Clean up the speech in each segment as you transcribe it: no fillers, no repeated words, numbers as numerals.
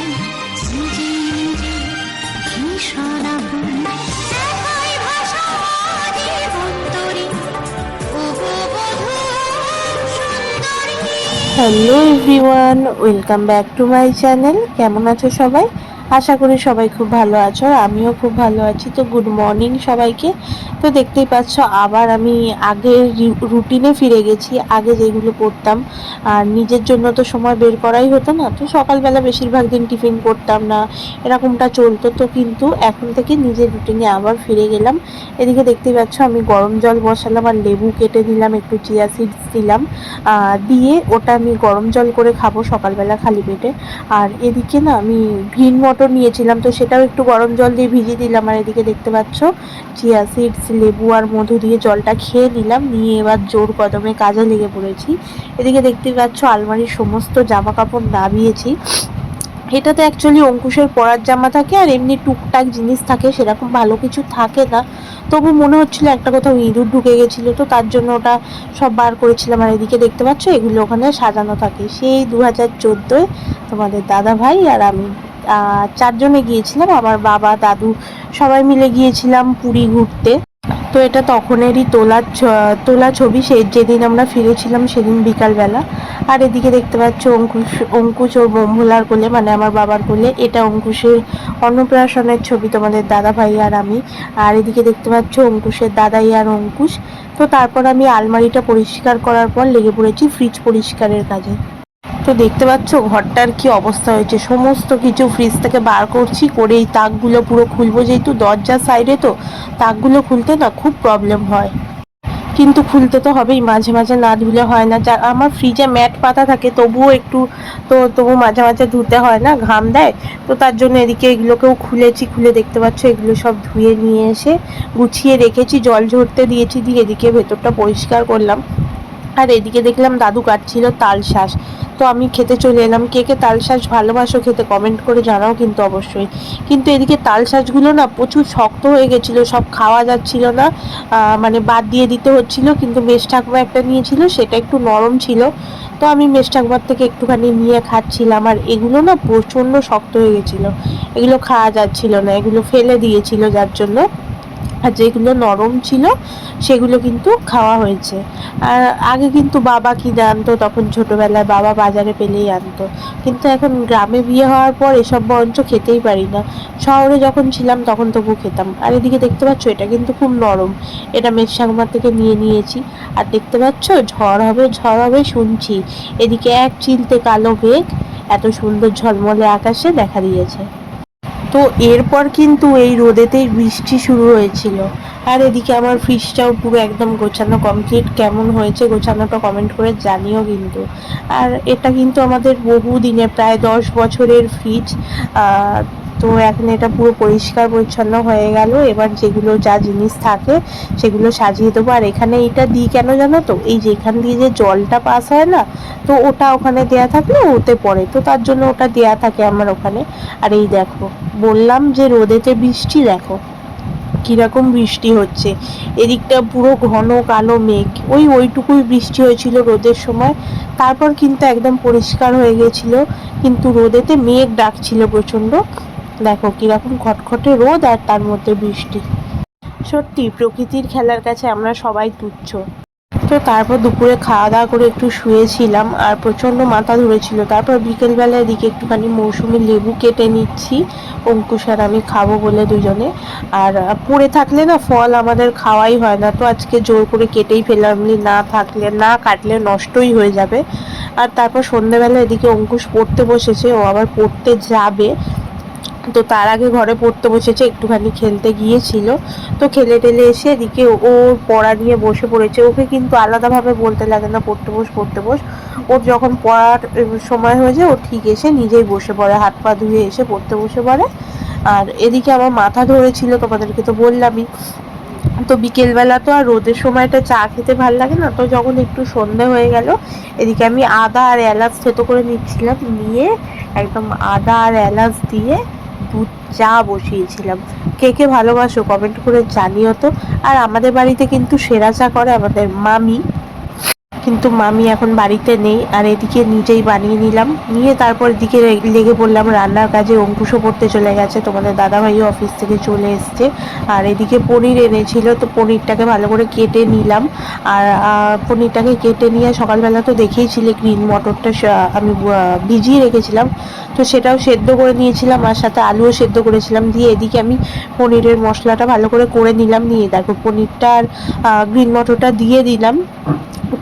নিজে নিজে ভীষণ আপন, একই ভাষা জীবন্তরী, ওগো বধূ সুন্দরী। Hello everyone, welcome back to my channel. কেমন আছো সবাই? আশা করি সবাই খুব ভালো আছো, আর আমিও খুব ভালো আছি। তো গুড মর্নিং সবাইকে। তো দেখতেই পাচ্ছ আবার আমি আগের রুটিনে ফিরে গেছি। আগে যেগুলো করতাম, আর নিজের জন্য তো সময় বের করাই হতো না, তো সকালবেলা বেশিরভাগ দিন টিফিন করতাম না, এরকমটা চলতো। তো কিন্তু এখন থেকে নিজের রুটিনে আবার ফিরে গেলাম। এদিকে দেখতেই পাচ্ছ আমি গরম জল বসালাম, আর লেবু কেটে দিলাম, একটু চিয়া সিডস দিলাম, দিয়ে ওটা আমি গরম জল করে খাবো সকালবেলা খালি পেটে। আর এদিকে না আমি গ্রিন মটর নিয়েছিলাম, তো সেটাও একটু গরম জল দিয়ে ভিজিয়ে দিলাম। আর এদিকে দেখতে পাচ্ছ চিয়া সিডস, লেবু আর মধু দিয়ে জলটা খেয়ে নিলাম, নিয়ে এবার জোর কদমে কাজে লেগে পড়েছি। এদিকে দেখতেই পাচ্ছ আলমারির সমস্ত জামা কাপড় নামিয়েছি। এটাতে অ্যাকচুয়ালি অঙ্কুশের পরার জামা থাকে, আর এমনি টুকটাক জিনিস থাকে, সেরকম ভালো কিছু থাকে না। তবু মনে হচ্ছিল একটা কোথাও ইঁদুর ঢুকে গেছিলো, তো তার জন্য ওটা সব বার করেছিলাম। আর এদিকে দেখতে পাচ্ছ এগুলো ওখানে সাজানো থাকে সেই 2014-এ। তোমাদের দাদা ভাই আর আমি চারজনে গিয়েছিলাম, আমার বাবা দাদু সবাই মিলে গিয়েছিলাম পুরী ঘুরতে। তো এটা তখনেরই তোলা ছবি, সেই যেদিন আমরা ফিরেছিলাম সেদিন বিকালবেলা। আর এদিকে দেখতে পাচ্ছ অঙ্কুশ ওর বোমভোলার কোলে, মানে আমার বাবার কোলে। এটা অঙ্কুশের অন্নপ্রাশনের ছবি, তোমাদের দাদা ভাই আর আমি। আর এদিকে দেখতে পাচ্ছ অঙ্কুশের দাদাই আর অঙ্কুশ। তো তারপর আমি আলমারিটা পরিষ্কার করার পর লেগে পড়েছি ফ্রিজ পরিষ্কারের কাজে। তো দেখতে পাচ্ছ ঘরটার কি অবস্থা হয়েছে, সমস্ত কিছু ফ্রিজ থেকে বার করছি, করে এই তাকগুলো পুরো খুলবো, যেহেতু দরজার সাইডে, তো তাকগুলো খুলতে না খুব প্রবলেম হয়, কিন্তু খুলতে তো হবেই, মাঝে মাঝে না ধুলে হয় না। যা আমার ফ্রিজে ম্যাট পাতা থাকে তবুও একটু, তবু মাঝে মাঝে ধুতে হয় না, ঘাম দেয়। তো তার জন্য এদিকে এগুলোকেও খুলেছি, খুলে দেখতে পাচ্ছ এগুলো সব ধুয়ে নিয়ে এসে গুছিয়ে রেখেছি, জল ঝরতে দিয়েছি, দিয়ে এদিকে ভেতরটা পরিষ্কার করলাম। আর এদিকে দেখলাম দাদু কাটছিল তালশাঁস, তো আমি খেতে চলে এলাম। কে কে তালশাঁস ভালোবাসো খেতে কমেন্ট করে জানাও কিন্তু অবশ্যই। কিন্তু এদিকে তালশাঁসগুলো না প্রচুর শক্ত হয়ে গেছিলো, সব খাওয়া যাচ্ছিল না, মানে বাদ দিয়ে দিতে হচ্ছিল। কিন্তু মেজ ঠাকুমা একটা নিয়েছিল, সেটা একটু নরম ছিল, তো আমি মেজ ঠাকুমার থেকে একটুখানি নিয়ে খাচ্ছিলাম। আর এগুলো না প্রচণ্ড শক্ত হয়ে গেছিলো, এগুলো খাওয়া যাচ্ছিল না, এগুলো ফেলে দিয়েছিল যার জন্য। আর যেগুলো নরম ছিল সেগুলো কিন্তু খাওয়া হয়েছে। আর আগে কিন্তু বাবা কিনে আনতো, তখন ছোটোবেলায় বাবা বাজারে পেলেই আনতো, কিন্তু এখন গ্রামে বিয়ে হওয়ার পর এসব বরঞ্চ খেতেই পারি না। শহরে যখন ছিলাম তখন তবু খেতাম। আর এদিকে দেখতে পাচ্ছ এটা কিন্তু খুব নরম, এটা মেজ ঠাকুমার থেকে নিয়েছি। আর দেখতে পাচ্ছ ঝড় হবে ঝড় হবে শুনছি, এদিকে এক চিলতে কালো মেঘ এত সুন্দর ঝলমলে আকাশে দেখা দিয়েছে। তো এরপর কিন্তু এই রোদেতেই বৃষ্টি শুরু হয়েছিল। আর এদিকে আমার ফ্রিজটাও পুরো একদম গোছানো কমপ্লিট। কেমন হয়েছে গোছানোটা কমেন্ট করে জানিও কিন্তু। আর এটা কিন্তু আমাদের বহু দিনের, প্রায় 10 বছরের ফ্রিজ। তো এখন এটা পুরো পরিষ্কার পরিচ্ছন্ন হয়ে গেল। এবার যেগুলো যা জিনিস থাকে সেগুলো সাজিয়ে দেবো। আর এখানে এটা দিই কেন জানো তো, এই যে এখান দিয়ে যে জলটা পাস হয় না, তো ওটা ওখানে দেয়া থাকলে ওতে পড়ে, তো তার জন্য ওটা দেয়া থাকে আমার ওখানে। আর এই দেখো, বললাম যে রোদেতে বৃষ্টি, দেখো কিরকম বৃষ্টি হচ্ছে। এদিকটা পুরো ঘন কালো মেঘ, ওইটুকুই বৃষ্টি হয়েছিল রোদের সময়, তারপর কিন্তু একদম পরিষ্কার হয়ে গেছিল। কিন্তু রোদেতে মেঘ ডাকছিল প্রচণ্ড। দেখো কিরকম খটখটে রোদ, আর তার মধ্যে বৃষ্টি। সত্যি প্রকৃতির খেলার কাছে আমরা সবাই তুচ্ছ। তো তারপর দুপুরে খাওয়া দাওয়া করে একটু শুয়েছিলাম, আর প্রচণ্ড মাথা ধরেছিল। তারপর বিকেলবেলার দিকে একটুখানি মৌসুমি লেবু কেটে নিচ্ছি, অঙ্কুশ আর আমি খাবো বলে দুজনে। আর পড়ে থাকলে না ফল আমাদের খাওয়াই হয় না, তো আজকে জোর করে কেটেই ফেললাম, না কাটলে নষ্টই হয়ে যাবে। আর তারপর সন্ধ্যেবেলা এদিকে অঙ্কুশ পড়তে বসেছে, ও আবার পড়তে যাবে, তো তার আগে ঘরে পড়তে বসেছে, একটুখানি খেলতে গিয়েছিল। তো খেলে টেলে এসে এদিকে ওর পড়া নিয়ে বসে পড়েছে। ওকে কিন্তু আলাদাভাবে বলতে লাগে না পড়তে বস পড়তে বস, ওর যখন পড়ার সময় হয়ে যায় ও ঠিক এসে নিজেই বসে পড়ে, হাত পা ধুয়ে এসে পড়তে বসে পড়ে। আর এদিকে আমার মাথা ধরেছিল, তোমাদেরকে তো বললামই। তো বিকেলবেলা তো আর রোদের সময়টা চা খেতে ভাল লাগে না, তো যখন একটু সন্ধে হয়ে গেল, এদিকে আমি আদা আর এলাচ থেতো করে নিচ্ছিলাম, নিয়ে একদম আদা আর এলাচ দিয়ে দুধ চা বসিয়েছিলাম। কে কে ভালোবাসো কমেন্ট করে জানিও তো। আর আমাদের বাড়িতে কিন্তু সেরা চা করে আমাদের মামি, কিন্তু মামি এখন বাড়িতে নেই। আর এদিকে নিজেই বানিয়ে নিলাম, নিয়ে তারপর এদিকে লেগে পড়লাম রান্নার কাজে। অঙ্কুশও পড়তে চলে গেছে, তোমাদের দাদাভাইও অফিস থেকে চলে এসছে। আর এদিকে পনির এনেছিল, তো পনিরটাকে ভালো করে কেটে নিলাম। আর পনিরটাকে কেটে নিয়ে সকালবেলা তো দেখেইছিলে গ্রিন মটরটা আমি ভিজিয়ে রেখেছিলাম, তো সেটাও সেদ্ধ করে নিয়েছিলাম, আর সাথে আলুও সেদ্ধ করেছিলাম। দিয়ে এদিকে আমি পনিরের মশলাটা ভালো করে নিলাম। নিয়ে দেখো পনিরটা আর গ্রিন মটরটা দিয়ে দিলাম।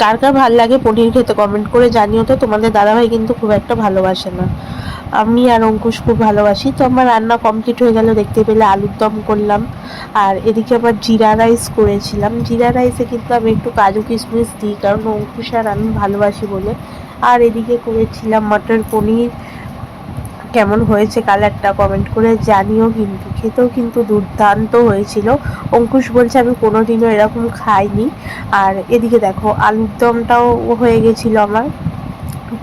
কার কার ভালো লাগে পনির খেতে কমেন্ট করে জানিও তো। তোমাদের দাদাভাই কিন্তু খুব একটা ভালোবাসে না, আমি আর অঙ্কুশ খুব ভালোবাসি। তো আমার রান্না কমপ্লিট হয়ে গেল, দেখতে পেলে আলুর দম করলাম। আর এদিকে আবার জিরা রাইস করেছিলাম। জিরা রাইসে কিন্তু আমি একটু কাজু কিশমিশ দিই, কারণ অঙ্কুশ আর আমি ভালোবাসি বলে। আর এদিকে করেছিলাম মটর পনির। কেমন হয়েছে কালারটা কমেন্ট করে জানিও, কিন্তু খেতেও কিন্তু দুর্দান্ত হয়েছিল। অঙ্কুশ বলছে আমি কোনোদিনও এরকম খাইনি। আর এদিকে দেখো আলুর দমটাও হয়ে গেছিলো আমার।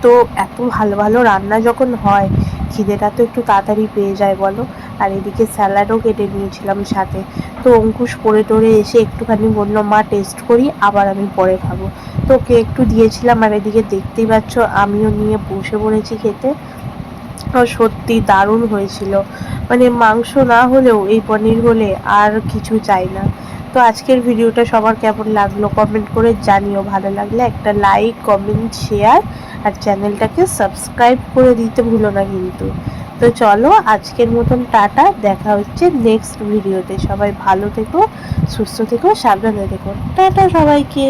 তো এত ভালো ভালো রান্না যখন হয়, খিদেটা তো একটু তাড়াতাড়ি পেয়ে যায় বলো। আর এদিকে স্যালাডও কেটে নিয়েছিলাম সাথে। তো অঙ্কুশ পড়ে টরে এসে একটুখানি বললো মা টেস্ট করি, আবার আমি পরে খাবো। তো ওকে একটু দিয়েছিলাম। আর এদিকে দেখতেই পাচ্ছ আমিও নিয়ে বসে পড়েছি খেতে। সত্যি দারুণ হয়েছিল, মানে মাংস না হলেও এই পনির হলে আর কিছু চাই না। তো আজকের ভিডিওটা সবার কেমন লাগলো কমেন্ট করে জানিও। ভালো লাগলে একটা লাইক কমেন্ট শেয়ার আর চ্যানেলটাকে সাবস্ক্রাইব করে দিতে ভুলো না কিন্তু। তো চলো আজকের মতন টাটা, দেখা হচ্ছে নেক্সট ভিডিওতে। সবাই ভালো থেকো, সুস্থ থেকো, সাবধানে থেকো। টাটা সবাইকে।